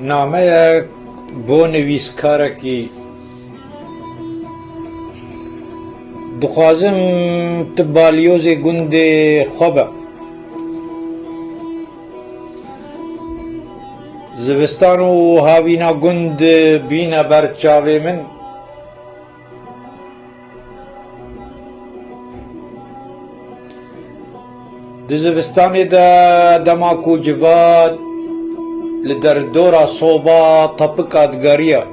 نامەیەک بۆ نویسکارێکی دخوازم tu balyozê gundê xwe be. Zivistan û havîna gund bîne ber çavê min. Di zivistanê de dema ku civat li derdora soba tepika digeriya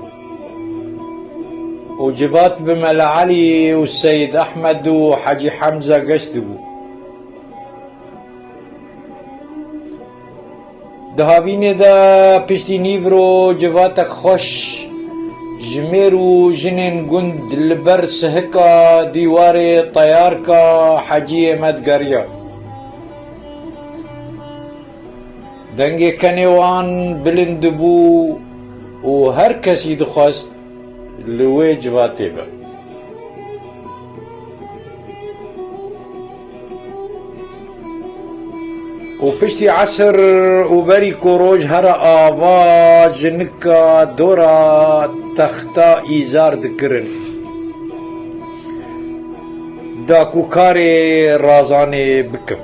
û civat bi Mele Elî û Seyid Ehmed û Hecî Hemze geş dibû. Di havînê de piştî nîvro civatek xweş ji mêr û jinên gund li ber sihika dîwarê teyarka Hecîyê me digeriya. Dengê kenê wan bilind dibû û her kesî dixwast li wê civatê be. û piştî esir û berî ku roj here ava ji nika dora texta îzar dikirin da ku karê razanê bikim.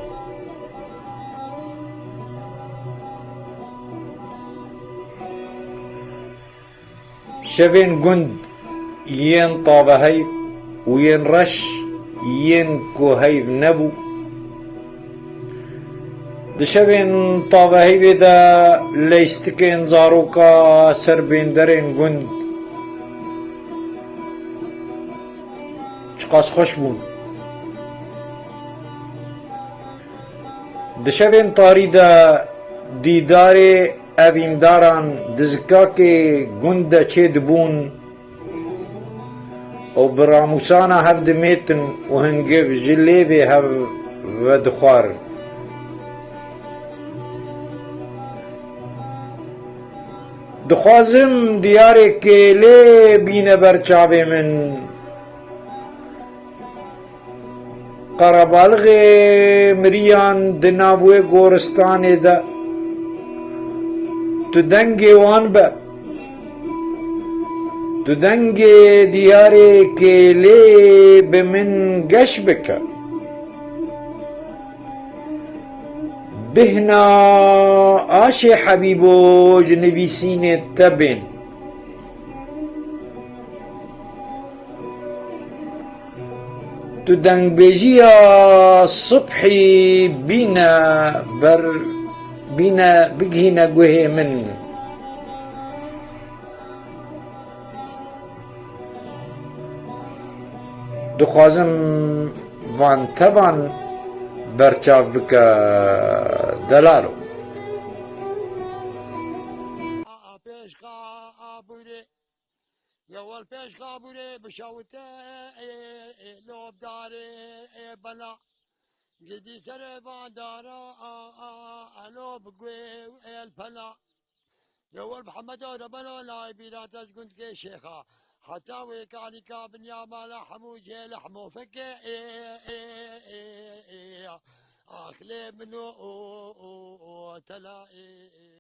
Şevên gund yên taveheyv û yên reş yên ku heyv nebû. Di şevên taveheyvê de lêstikên zaroka ser bênderên gund çiqas xweş bûn. Di şevên tarî de dîdarê evîndaran di zikakê gund de çê dibûn û bi ramûsana hev dimêtin û hingiv ji lêvê hev vedixwarin. Dixwazim diyareke lê bîne ber çavê min. Qerebalixê miriyan di nav wê goristanê de. Tu dengê wan be. Tu dengê diyareke lê bi min geş bike. Bihna aşê Hebîbo ji nivîsînê te bên. Tu dengbêjiya subhî bîne bigihîne guhê min. Dixwazim van tevan berçav bike delalo. يوال پیش قابوره بشاوته لوب داره بلا جدی سر باندارا الو بگوی الپلا يوال محمد ربنا لا بيرات ازقنت كي شيخا حتى ويكالي كابن يا مالا حمو جيل حمو فكي اخلي منو تلا